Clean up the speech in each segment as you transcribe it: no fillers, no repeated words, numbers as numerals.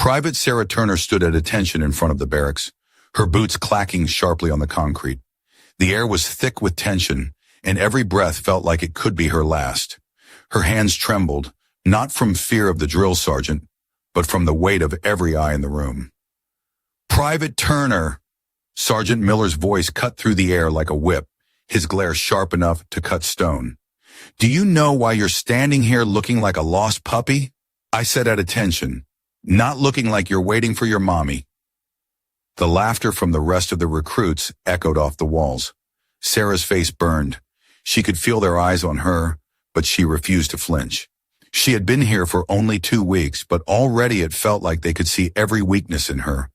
Private Sarah Turner stood at attention in front of the barracks, her boots clacking sharply on the concrete. The air was thick with tension, and every breath felt like it could be her last. Her hands trembled, not from fear of the drill sergeant, but from the weight of every eye in the room. "Private Turner!" Sergeant Miller's voice cut through the air like a whip, his glare sharp enough to cut stone. "Do you know why you're standing here looking like a lost puppy?" I said at attention, "Not looking like you're waiting for your mommy." The laughter from the rest of the recruits echoed off the walls. Sarah's face burned. She could feel their eyes on her, but she refused to flinch. She had been here for only 2 weeks, but already it felt like they could see every weakness in her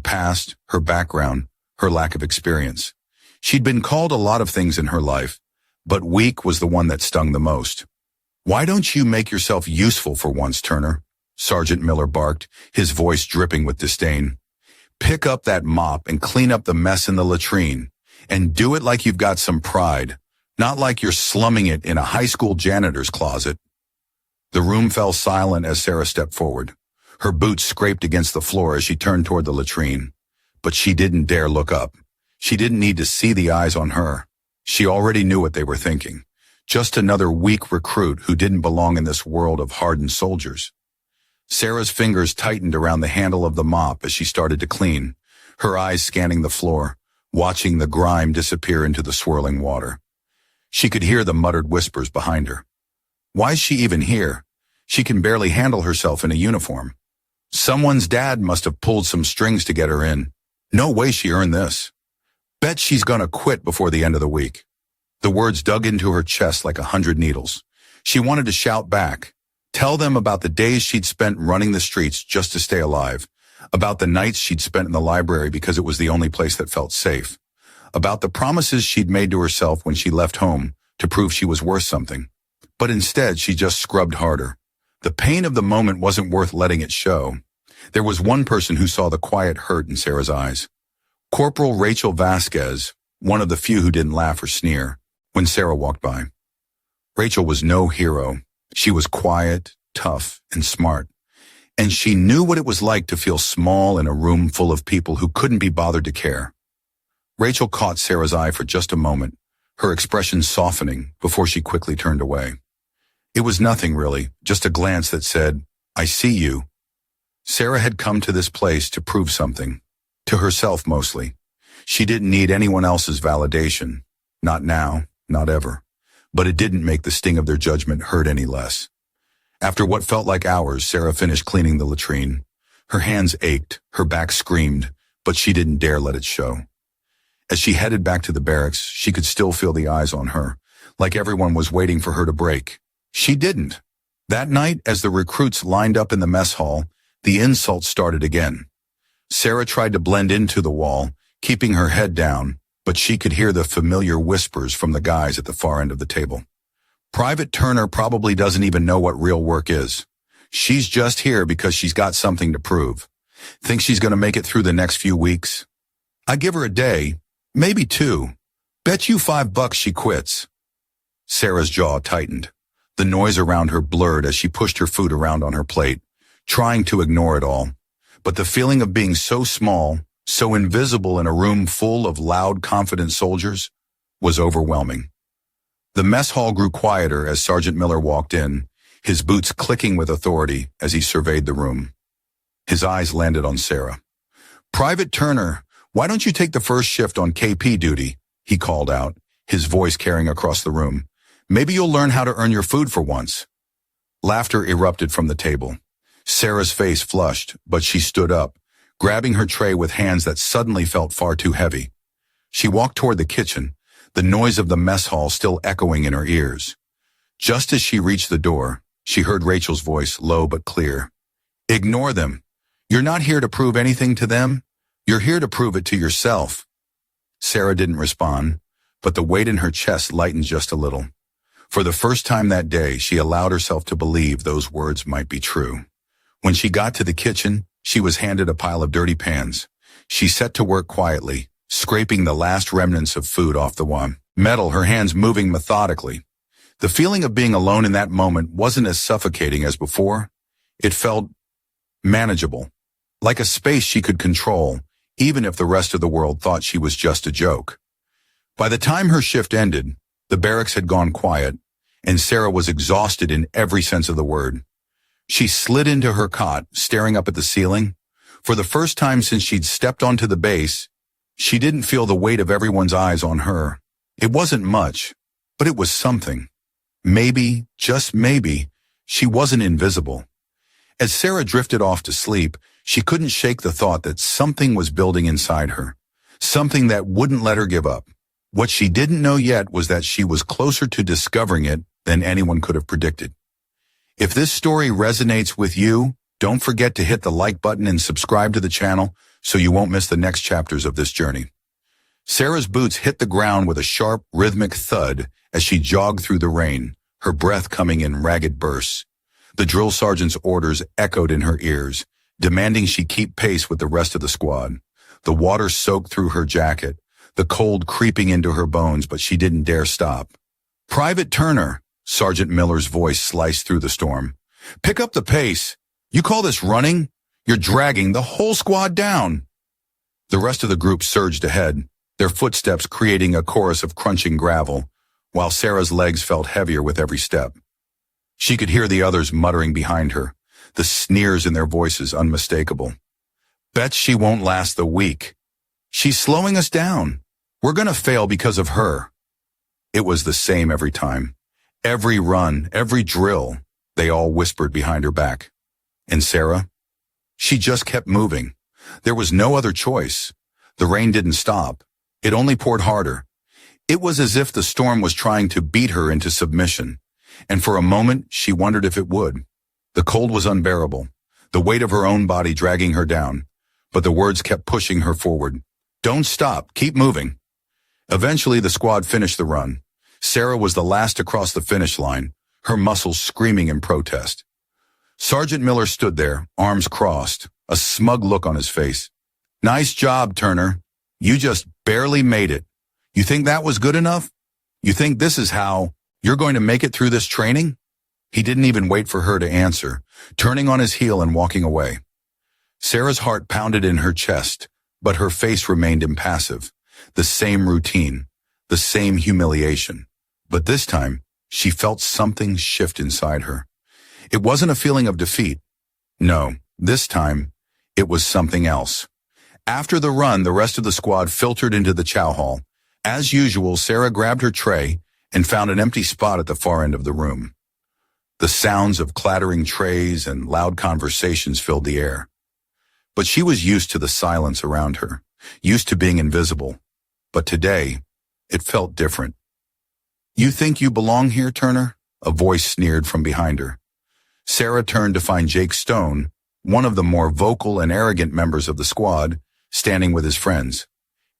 past, her background, her lack of experience. She'd been called a lot of things in her life, but weak was the one that stung the most. "Why don't you make yourself useful for once, Turner?" Sergeant Miller barked, his voice dripping with disdain. "Pick up that mop and clean up the mess in the latrine, and do it like you've got some pride, not like you're slumming it in a high school janitor's closet." The room fell silent as Sarah stepped forward. Her boots scraped against the floor as she turned toward the latrine. But she didn't dare look up. She didn't need to see the eyes on her. She already knew what they were thinking. Just another weak recruit who didn't belong in this world of hardened soldiers. Sarah's fingers tightened around the handle of the mop as she started to clean, her eyes scanning the floor, watching the grime disappear into the swirling water. She could hear the muttered whispers behind her. Why's she even here? She can barely handle herself in a uniform. Someone's dad must have pulled some strings to get her in. No way she earned this. Bet she's gonna quit before the end of the week. The words dug into her chest like 100 needles. She wanted to shout back, tell them about the days she'd spent running the streets just to stay alive, about the nights she'd spent in the library because it was the only place that felt safe, about the promises she'd made to herself when she left home to prove she was worth something. But instead, she just scrubbed harder. The pain of the moment wasn't worth letting it show. There was one person who saw the quiet hurt in Sarah's eyes. Corporal Rachel Vasquez, one of the few who didn't laugh or sneer, when Sarah walked by. Rachel was no hero. She was quiet, tough, and smart. And she knew what it was like to feel small in a room full of people who couldn't be bothered to care. Rachel caught Sarah's eye for just a moment, her expression softening before she quickly turned away. It was nothing really, just a glance that said, "I see you." Sarah had come to this place to prove something, to herself mostly. She didn't need anyone else's validation. Not now, not ever. But it didn't make the sting of their judgment hurt any less. After what felt like hours, Sarah finished cleaning the latrine. Her hands ached, her back screamed, but she didn't dare let it show. As she headed back to the barracks, she could still feel the eyes on her, like everyone was waiting for her to break. She didn't. That night, as the recruits lined up in the mess hall, the insults started again. Sarah tried to blend into the wall, keeping her head down, but she could hear the familiar whispers from the guys at the far end of the table. "Private Turner probably doesn't even know what real work is. She's just here because she's got something to prove. Think she's going to make it through the next few weeks? I give her a day, maybe 2. Bet you $5 she quits." Sarah's jaw tightened. The noise around her blurred as she pushed her food around on her plate, trying to ignore it all. But the feeling of being so small, so invisible in a room full of loud, confident soldiers, was overwhelming. The mess hall grew quieter as Sergeant Miller walked in, his boots clicking with authority as he surveyed the room. His eyes landed on Sarah. "Private Turner, why don't you take the first shift on KP duty?" he called out, his voice carrying across the room. "Maybe you'll learn how to earn your food for once." Laughter erupted from the table. Sarah's face flushed, but she stood up, grabbing her tray with hands that suddenly felt far too heavy. She walked toward the kitchen, the noise of the mess hall still echoing in her ears. Just as she reached the door, she heard Rachel's voice, low but clear. "Ignore them. You're not here to prove anything to them. You're here to prove it to yourself." Sarah didn't respond, but the weight in her chest lightened just a little. For the first time that day, she allowed herself to believe those words might be true. When she got to the kitchen, she was handed a pile of dirty pans. She set to work quietly, scraping the last remnants of food off the metal, her hands moving methodically. The feeling of being alone in that moment wasn't as suffocating as before. It felt manageable, like a space she could control, even if the rest of the world thought she was just a joke. By the time her shift ended, the barracks had gone quiet, and Sarah was exhausted in every sense of the word. She slid into her cot, staring up at the ceiling. For the first time since she'd stepped onto the base, she didn't feel the weight of everyone's eyes on her. It wasn't much, but it was something. Maybe, just maybe, she wasn't invisible. As Sarah drifted off to sleep, she couldn't shake the thought that something was building inside her, something that wouldn't let her give up. What she didn't know yet was that she was closer to discovering it than anyone could have predicted. If this story resonates with you, don't forget to hit the like button and subscribe to the channel so you won't miss the next chapters of this journey. Sarah's boots hit the ground with a sharp, rhythmic thud as she jogged through the rain, her breath coming in ragged bursts. The drill sergeant's orders echoed in her ears, demanding she keep pace with the rest of the squad. The water soaked through her jacket, the cold creeping into her bones, but she didn't dare stop. "Private Turner," Sergeant Miller's voice sliced through the storm. "Pick up the pace. You call this running? You're dragging the whole squad down." The rest of the group surged ahead, their footsteps creating a chorus of crunching gravel, while Sarah's legs felt heavier with every step. She could hear the others muttering behind her, the sneers in their voices unmistakable. "Bet she won't last the week. She's slowing us down. We're gonna fail because of her." It was the same every time. Every run, every drill, they all whispered behind her back. And Sarah? She just kept moving. There was no other choice. The rain didn't stop. It only poured harder. It was as if the storm was trying to beat her into submission. And for a moment, she wondered if it would. The cold was unbearable, the weight of her own body dragging her down. But the words kept pushing her forward. "Don't stop. Keep moving." Eventually, the squad finished the run. Sarah was the last to cross the finish line, her muscles screaming in protest. Sergeant Miller stood there, arms crossed, a smug look on his face. "Nice job, Turner. You just barely made it. You think that was good enough? You think this is how you're going to make it through this training?" He didn't even wait for her to answer, turning on his heel and walking away. Sarah's heart pounded in her chest, but her face remained impassive. The same routine, the same humiliation. But this time, she felt something shift inside her. It wasn't a feeling of defeat. No, this time, it was something else. After the run, the rest of the squad filtered into the chow hall. As usual, Sarah grabbed her tray and found an empty spot at the far end of the room. The sounds of clattering trays and loud conversations filled the air. But she was used to the silence around her, used to being invisible. But today, it felt different. "You think you belong here, Turner?" A voice sneered from behind her. Sarah turned to find Jake Stone, one of the more vocal and arrogant members of the squad, standing with his friends.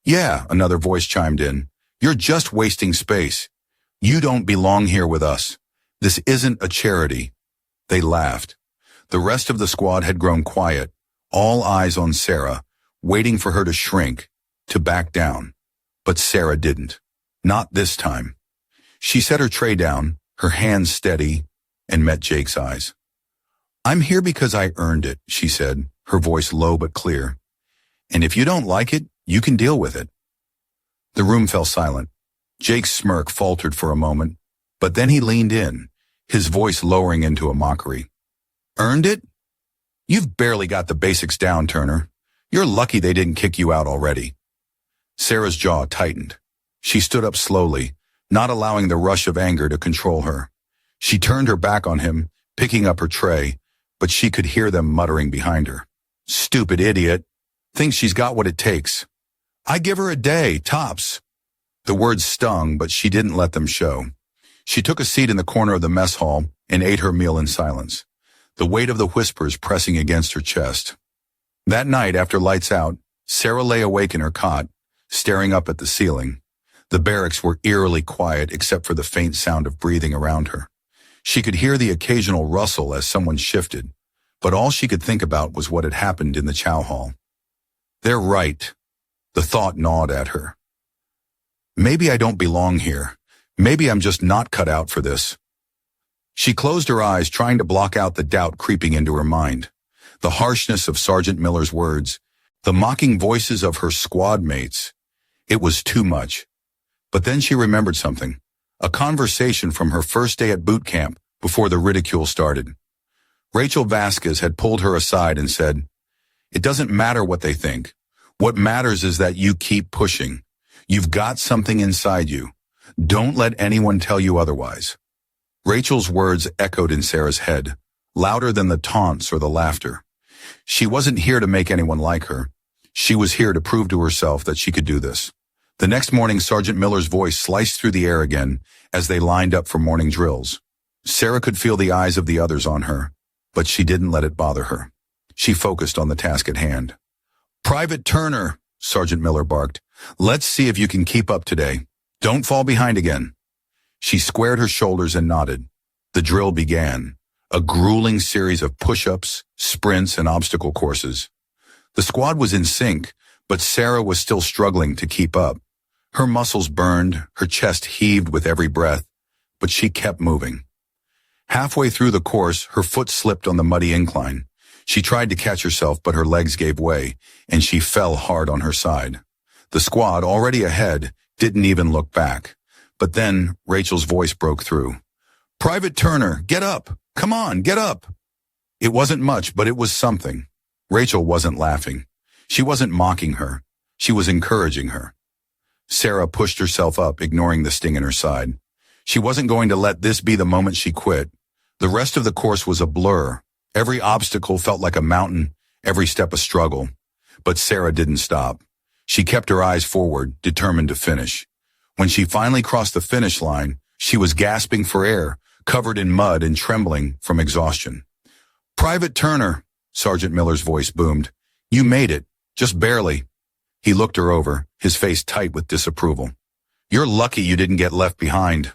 "Yeah," another voice chimed in. "You're just wasting space. You don't belong here with us. This isn't a charity." They laughed. The rest of the squad had grown quiet, all eyes on Sarah, waiting for her to shrink, to back down. But Sarah didn't. Not this time. She set her tray down, her hands steady, and met Jake's eyes. "I'm here because I earned it," she said, her voice low but clear. "And if you don't like it, you can deal with it." The room fell silent. Jake's smirk faltered for a moment, but then he leaned in, his voice lowering into a mockery. "Earned it? You've barely got the basics down, Turner. You're lucky they didn't kick you out already." Sarah's jaw tightened. She stood up slowly, not allowing the rush of anger to control her. She turned her back on him, picking up her tray, but she could hear them muttering behind her. "Stupid idiot. Thinks she's got what it takes. I give her a day, tops." The words stung, but she didn't let them show. She took a seat in the corner of the mess hall and ate her meal in silence, the weight of the whispers pressing against her chest. That night, after lights out, Sarah lay awake in her cot, staring up at the ceiling. The barracks were eerily quiet except for the faint sound of breathing around her. She could hear the occasional rustle as someone shifted, but all she could think about was what had happened in the chow hall. "They're right." The thought gnawed at her. "Maybe I don't belong here. Maybe I'm just not cut out for this." She closed her eyes, trying to block out the doubt creeping into her mind. the harshness of Sergeant Miller's words, the mocking voices of her squad mates. It was too much. But then she remembered something, a conversation from her first day at boot camp before the ridicule started. Rachel Vasquez had pulled her aside and said, "It doesn't matter what they think. What matters is that you keep pushing. You've got something inside you. Don't let anyone tell you otherwise." Rachel's words echoed in Sarah's head, louder than the taunts or the laughter. She wasn't here to make anyone like her. She was here to prove to herself that she could do this. The next morning, Sergeant Miller's voice sliced through the air again as they lined up for morning drills. Sarah could feel the eyes of the others on her, but she didn't let it bother her. She focused on the task at hand. "Private Turner," Sergeant Miller barked, "let's see if you can keep up today. Don't fall behind again." She squared her shoulders and nodded. The drill began, a grueling series of push-ups, sprints, and obstacle courses. The squad was in sync, but Sarah was still struggling to keep up. Her muscles burned, her chest heaved with every breath, but she kept moving. Halfway through the course, her foot slipped on the muddy incline. She tried to catch herself, but her legs gave way, and she fell hard on her side. The squad, already ahead, didn't even look back. But then Rachel's voice broke through. "Private Turner, get up! Come on, get up!" It wasn't much, but it was something. Rachel wasn't laughing. She wasn't mocking her. She was encouraging her. Sarah pushed herself up, ignoring the sting in her side. She wasn't going to let this be the moment she quit. The rest of the course was a blur. Every obstacle felt like a mountain, every step a struggle. But Sarah didn't stop. She kept her eyes forward, determined to finish. When she finally crossed the finish line, she was gasping for air, covered in mud and trembling from exhaustion. "Private Turner," Sergeant Miller's voice boomed. "You made it, just barely." He looked her over, his face tight with disapproval. "You're lucky you didn't get left behind."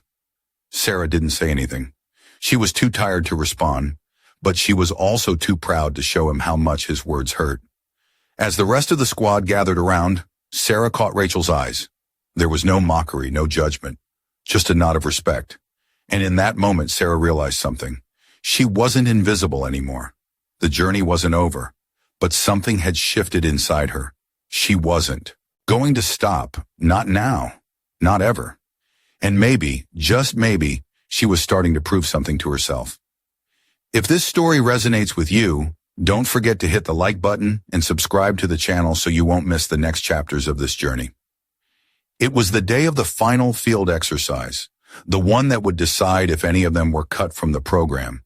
Sarah didn't say anything. She was too tired to respond, but she was also too proud to show him how much his words hurt. As the rest of the squad gathered around, Sarah caught Rachel's eyes. There was no mockery, no judgment, just a nod of respect. And in that moment, Sarah realized something. She wasn't invisible anymore. The journey wasn't over, but something had shifted inside her. She wasn't going to stop, not now, not ever. And maybe, just maybe, she was starting to prove something to herself. If this story resonates with you, don't forget to hit the like button and subscribe to the channel so you won't miss the next chapters of this journey. It was the day of the final field exercise, the one that would decide if any of them were cut from the program.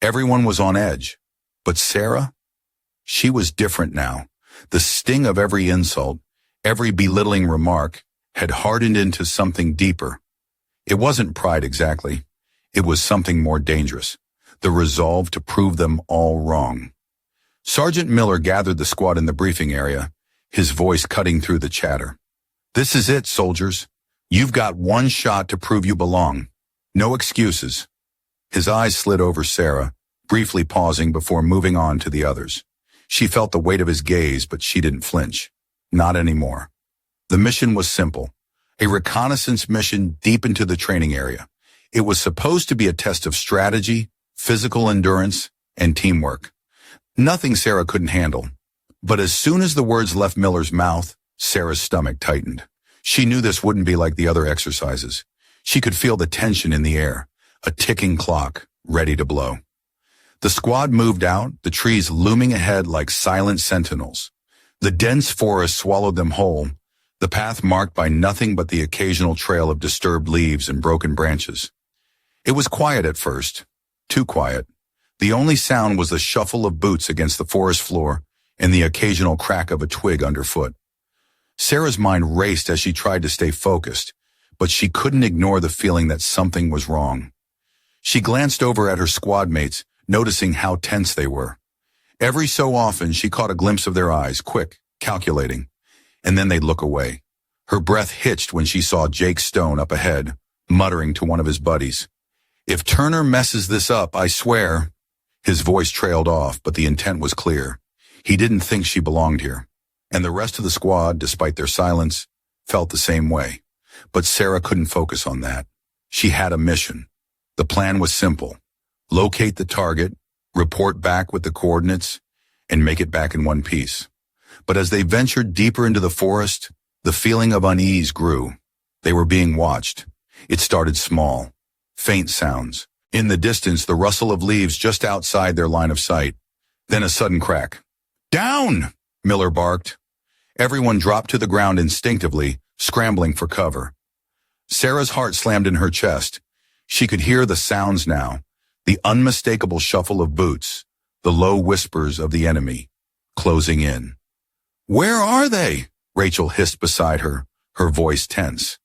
Everyone was on edge, but Sarah? She was different now. The sting of every insult, every belittling remark, had hardened into something deeper. It wasn't pride exactly. It was something more dangerous, the resolve to prove them all wrong. Sergeant Miller gathered the squad in the briefing area, his voice cutting through the chatter. "This is it, soldiers. You've got one shot to prove you belong. No excuses." His eyes slid over Sarah, briefly pausing before moving on to the others. She felt the weight of his gaze, but she didn't flinch. Not anymore. The mission was simple. A reconnaissance mission deep into the training area. It was supposed to be a test of strategy, physical endurance, and teamwork. Nothing Sarah couldn't handle. But as soon as the words left Miller's mouth, Sarah's stomach tightened. She knew this wouldn't be like the other exercises. She could feel the tension in the air, a ticking clock, ready to blow. The squad moved out, the trees looming ahead like silent sentinels. The dense forest swallowed them whole, the path marked by nothing but the occasional trail of disturbed leaves and broken branches. It was quiet at first, too quiet. The only sound was the shuffle of boots against the forest floor and the occasional crack of a twig underfoot. Sarah's mind raced as she tried to stay focused, but she couldn't ignore the feeling that something was wrong. She glanced over at her squad mates, noticing how tense they were. Every so often, she caught a glimpse of their eyes, quick, calculating, and then they'd look away. Her breath hitched when she saw Jake Stone up ahead, muttering to one of his buddies. "If Turner messes this up, I swear." His voice trailed off, but the intent was clear. He didn't think she belonged here. And the rest of the squad, despite their silence, felt the same way. But Sarah couldn't focus on that. She had a mission. The plan was simple. Locate the target, report back with the coordinates, and make it back in one piece. But as they ventured deeper into the forest, the feeling of unease grew. They were being watched. It started small, faint sounds. In the distance, the rustle of leaves just outside their line of sight. Then a sudden crack. "Down!" Miller barked. Everyone dropped to the ground instinctively, scrambling for cover. Sarah's heart slammed in her chest. She could hear the sounds now, the unmistakable shuffle of boots, the low whispers of the enemy, closing in. "Where are they?" Rachel hissed beside her, her voice tense.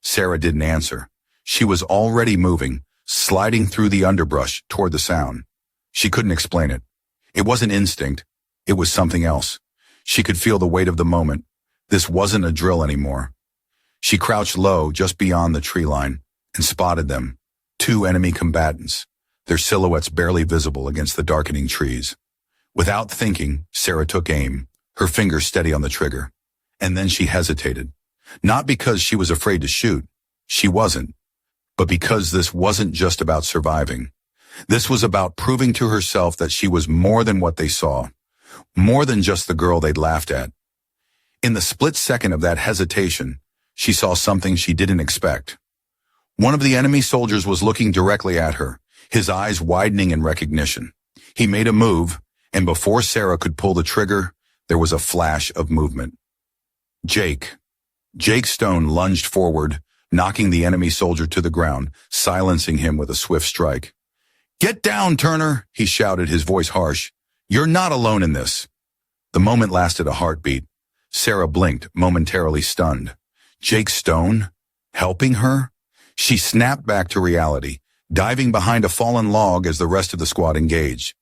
Sarah didn't answer. She was already moving, sliding through the underbrush toward the sound. She couldn't explain it. It wasn't instinct. It was something else. She could feel the weight of the moment. This wasn't a drill anymore. She crouched low just beyond the tree line and spotted them, two enemy combatants, their silhouettes barely visible against the darkening trees. Without thinking, Sarah took aim, her finger steady on the trigger. And then she hesitated. Not because she was afraid to shoot. She wasn't. But because this wasn't just about surviving. This was about proving to herself that she was more than what they saw. More than just the girl they'd laughed at. In the split second of that hesitation, she saw something she didn't expect. One of the enemy soldiers was looking directly at her, his eyes widening in recognition. He made a move, and before Sarah could pull the trigger, there was a flash of movement. Jake Stone lunged forward, knocking the enemy soldier to the ground, silencing him with a swift strike. "Get down, Turner," he shouted, his voice harsh. "You're not alone in this." The moment lasted a heartbeat. Sarah blinked, momentarily stunned. Jake Stone? Helping her? She snapped back to reality, diving behind a fallen log as the rest of the squad engaged.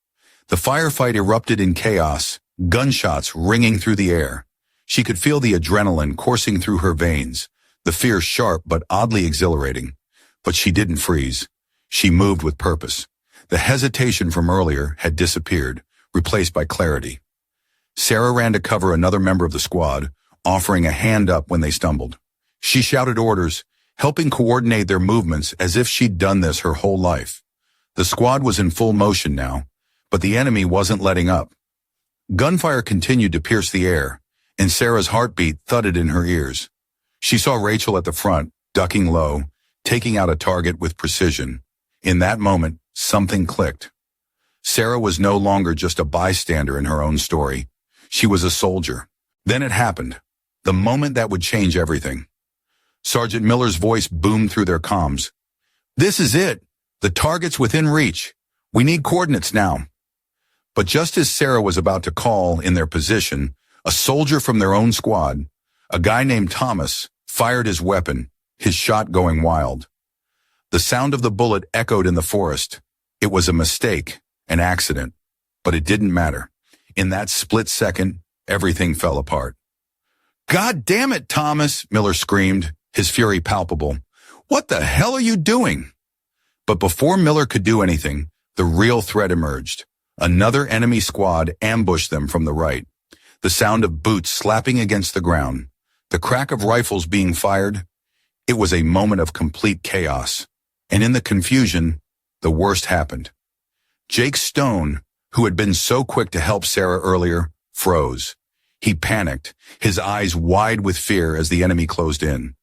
The firefight erupted in chaos, gunshots ringing through the air. She could feel the adrenaline coursing through her veins, the fear sharp but oddly exhilarating. But she didn't freeze. She moved with purpose. The hesitation from earlier had disappeared, replaced by clarity. Sarah ran to cover another member of the squad, offering a hand up when they stumbled. She shouted orders, helping coordinate their movements as if she'd done this her whole life. The squad was in full motion now, but the enemy wasn't letting up. Gunfire continued to pierce the air, and Sarah's heartbeat thudded in her ears. She saw Rachel at the front, ducking low, taking out a target with precision. In that moment, something clicked. Sarah was no longer just a bystander in her own story. She was a soldier. Then it happened. The moment that would change everything. Sergeant Miller's voice boomed through their comms. "This is it. The target's within reach. We need coordinates now." But just as Sarah was about to call in their position, a soldier from their own squad, a guy named Thomas, fired his weapon, his shot going wild. The sound of the bullet echoed in the forest. It was a mistake, an accident, but it didn't matter. In that split second, everything fell apart. "God damn it, Thomas," Miller screamed, his fury palpable. "What the hell are you doing?" But before Miller could do anything, the real threat emerged. Another enemy squad ambushed them from the right. The sound of boots slapping against the ground, the crack of rifles being fired. It was a moment of complete chaos. And in the confusion, the worst happened. Jake Stone, who had been so quick to help Sarah earlier, froze. He panicked, his eyes wide with fear as the enemy closed in.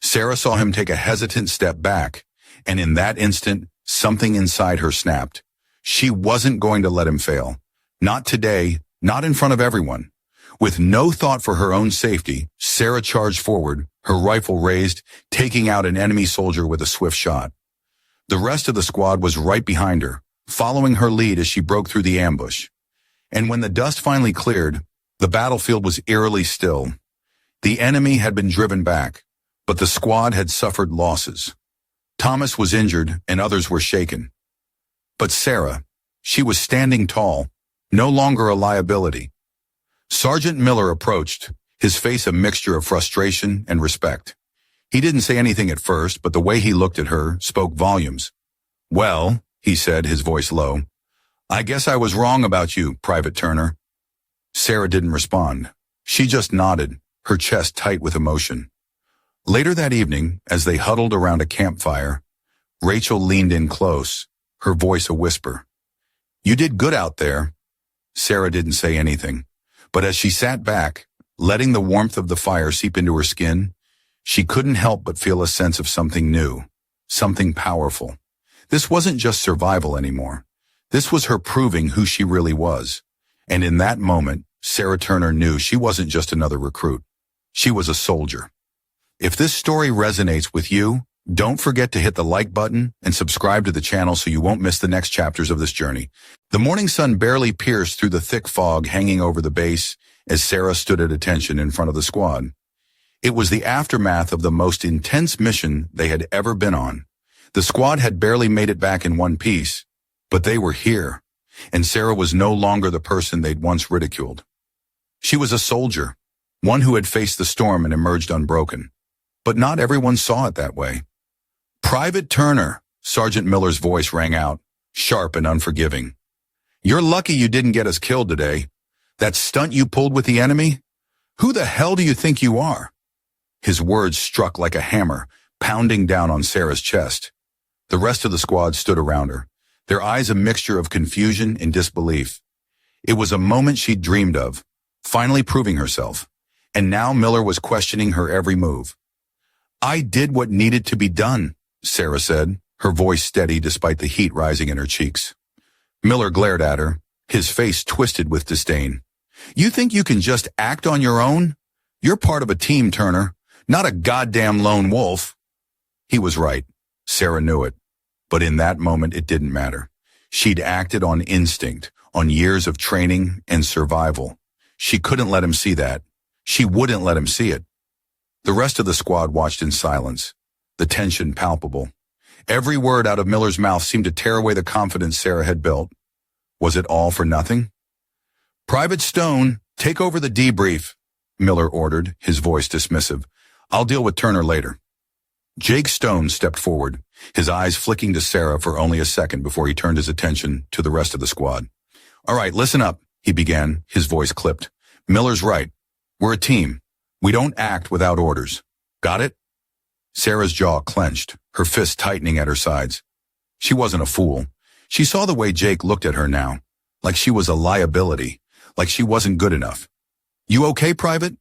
Sarah saw him take a hesitant step back, and in that instant, something inside her snapped. She wasn't going to let him fail. Not today, not in front of everyone. With no thought for her own safety, Sarah charged forward, her rifle raised, taking out an enemy soldier with a swift shot. The rest of the squad was right behind her, following her lead as she broke through the ambush. And when the dust finally cleared, the battlefield was eerily still. The enemy had been driven back, but the squad had suffered losses. Thomas was injured and others were shaken. But Sarah, she was standing tall, no longer a liability. Sergeant Miller approached, his face a mixture of frustration and respect. He didn't say anything at first, but the way he looked at her spoke volumes. "Well," he said, his voice low, "I guess I was wrong about you, Private Turner." Sarah didn't respond. She just nodded, her chest tight with emotion. Later that evening, as they huddled around a campfire, Rachel leaned in close, her voice a whisper. "You did good out there." Sarah didn't say anything, but as she sat back, letting the warmth of the fire seep into her skin, she couldn't help but feel a sense of something new, something powerful. This wasn't just survival anymore. This was her proving who she really was. And in that moment, Sarah Turner knew she wasn't just another recruit. She was a soldier. If this story resonates with you, don't forget to hit the like button and subscribe to the channel so you won't miss the next chapters of this journey. The morning sun barely pierced through the thick fog hanging over the base as Sarah stood at attention in front of the squad. It was the aftermath of the most intense mission they had ever been on. The squad had barely made it back in one piece, but they were here, and Sarah was no longer the person they'd once ridiculed. She was a soldier, one who had faced the storm and emerged unbroken. But not everyone saw it that way. "Private Turner," Sergeant Miller's voice rang out, sharp and unforgiving. "You're lucky you didn't get us killed today. That stunt you pulled with the enemy? Who the hell do you think you are?" His words struck like a hammer, pounding down on Sarah's chest. The rest of the squad stood around her, their eyes a mixture of confusion and disbelief. It was a moment she'd dreamed of, finally proving herself, and now Miller was questioning her every move. "I did what needed to be done," Sarah said, her voice steady despite the heat rising in her cheeks. Miller glared at her, his face twisted with disdain. "You think you can just act on your own? You're part of a team, Turner, not a goddamn lone wolf." He was right. Sarah knew it. But in that moment, it didn't matter. She'd acted on instinct, on years of training and survival. She couldn't let him see that. She wouldn't let him see it. The rest of the squad watched in silence, the tension palpable. Every word out of Miller's mouth seemed to tear away the confidence Sarah had built. Was it all for nothing? "Private Stone, take over the debrief," Miller ordered, his voice dismissive. "I'll deal with Turner later." Jake Stone stepped forward, his eyes flicking to Sarah for only a second before he turned his attention to the rest of the squad. "All right, listen up," he began, his voice clipped. "Miller's right. We're a team. We don't act without orders. Got it?" Sarah's jaw clenched, her fists tightening at her sides. She wasn't a fool. She saw the way Jake looked at her now, like she was a liability, like she wasn't good enough. "You okay, Private?"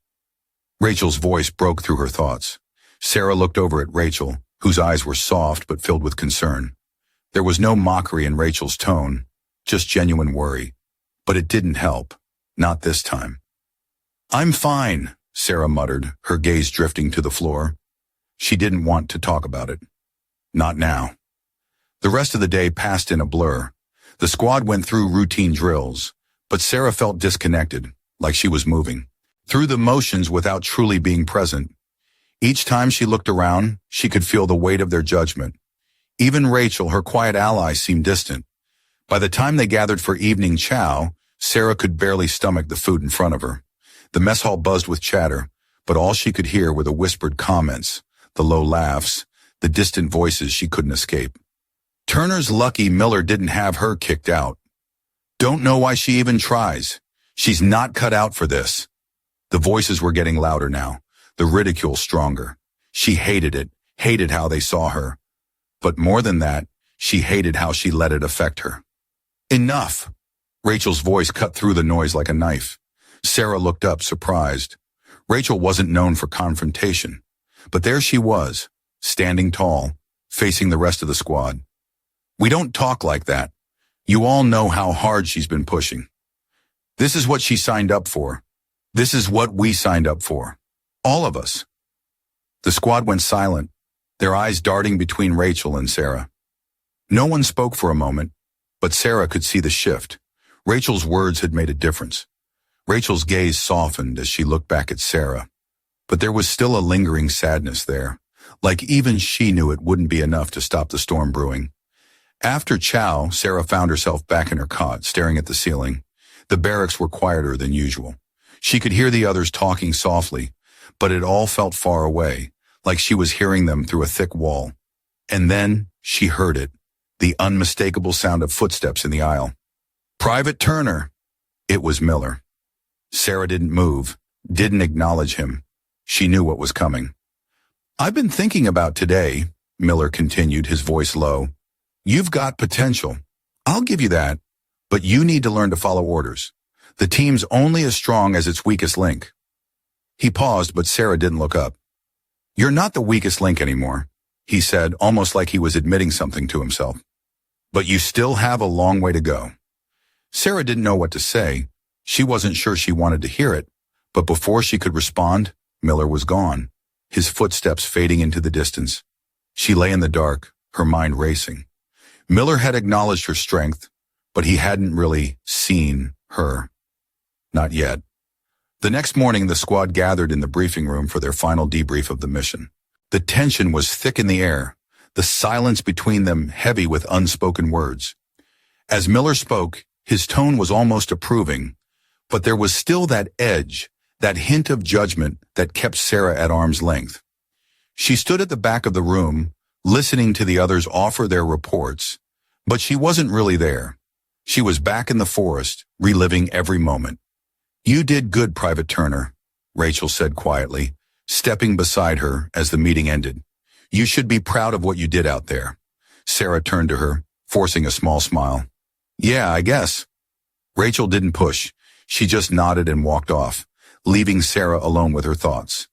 Rachel's voice broke through her thoughts. Sarah looked over at Rachel, whose eyes were soft but filled with concern. There was no mockery in Rachel's tone, just genuine worry. But it didn't help. Not this time. "I'm fine," Sarah muttered, her gaze drifting to the floor. She didn't want to talk about it. Not now. The rest of the day passed in a blur. The squad went through routine drills, but Sarah felt disconnected, like she was moving through the motions without truly being present. Each time she looked around, she could feel the weight of their judgment. Even Rachel, her quiet ally, seemed distant. By the time they gathered for evening chow, Sarah could barely stomach the food in front of her. The mess hall buzzed with chatter, but all she could hear were the whispered comments, the low laughs, the distant voices she couldn't escape. Turner's lucky Miller didn't have her kicked out. Don't know why she even tries. She's not cut out for this. The voices were getting louder now, the ridicule stronger. She hated it, hated how they saw her. But more than that, she hated how she let it affect her. "Enough!" Rachel's voice cut through the noise like a knife. Sarah looked up, surprised. Rachel wasn't known for confrontation, but there she was, standing tall, facing the rest of the squad. "We don't talk like that. You all know how hard she's been pushing. This is what she signed up for. This is what we signed up for. All of us." The squad went silent, their eyes darting between Rachel and Sarah. No one spoke for a moment, but Sarah could see the shift. Rachel's words had made a difference. Rachel's gaze softened as she looked back at Sarah, but there was still a lingering sadness there, like even she knew it wouldn't be enough to stop the storm brewing. After chow, Sarah found herself back in her cot, staring at the ceiling. The barracks were quieter than usual. She could hear the others talking softly, but it all felt far away, like she was hearing them through a thick wall. And then she heard it, the unmistakable sound of footsteps in the aisle. "Private Turner." It was Miller. Sarah didn't move, didn't acknowledge him. She knew what was coming. "I've been thinking about today," Miller continued, his voice low. "You've got potential. I'll give you that, but you need to learn to follow orders. The team's only as strong as its weakest link. He paused, but Sarah didn't look up. You're not the weakest link anymore, he said, almost like he was admitting something to himself. But you still have a long way to go. Sarah didn't know what to say. She wasn't sure she wanted to hear it, but before she could respond, Miller was gone, his footsteps fading into the distance. She lay in the dark, her mind racing. Miller had acknowledged her strength, but he hadn't really seen her. Not yet. The next morning, the squad gathered in the briefing room for their final debrief of the mission. The tension was thick in the air, the silence between them heavy with unspoken words. As Miller spoke, his tone was almost approving, but there was still that edge, that hint of judgment that kept Sarah at arm's length. She stood at the back of the room, listening to the others offer their reports, but she wasn't really there. She was back in the forest, reliving every moment. You did good, Private Turner, Rachel said quietly, stepping beside her as the meeting ended. You should be proud of what you did out there. Sarah turned to her, forcing a small smile. Yeah, I guess. Rachel didn't push. She just nodded and walked off, leaving Sarah alone with her thoughts.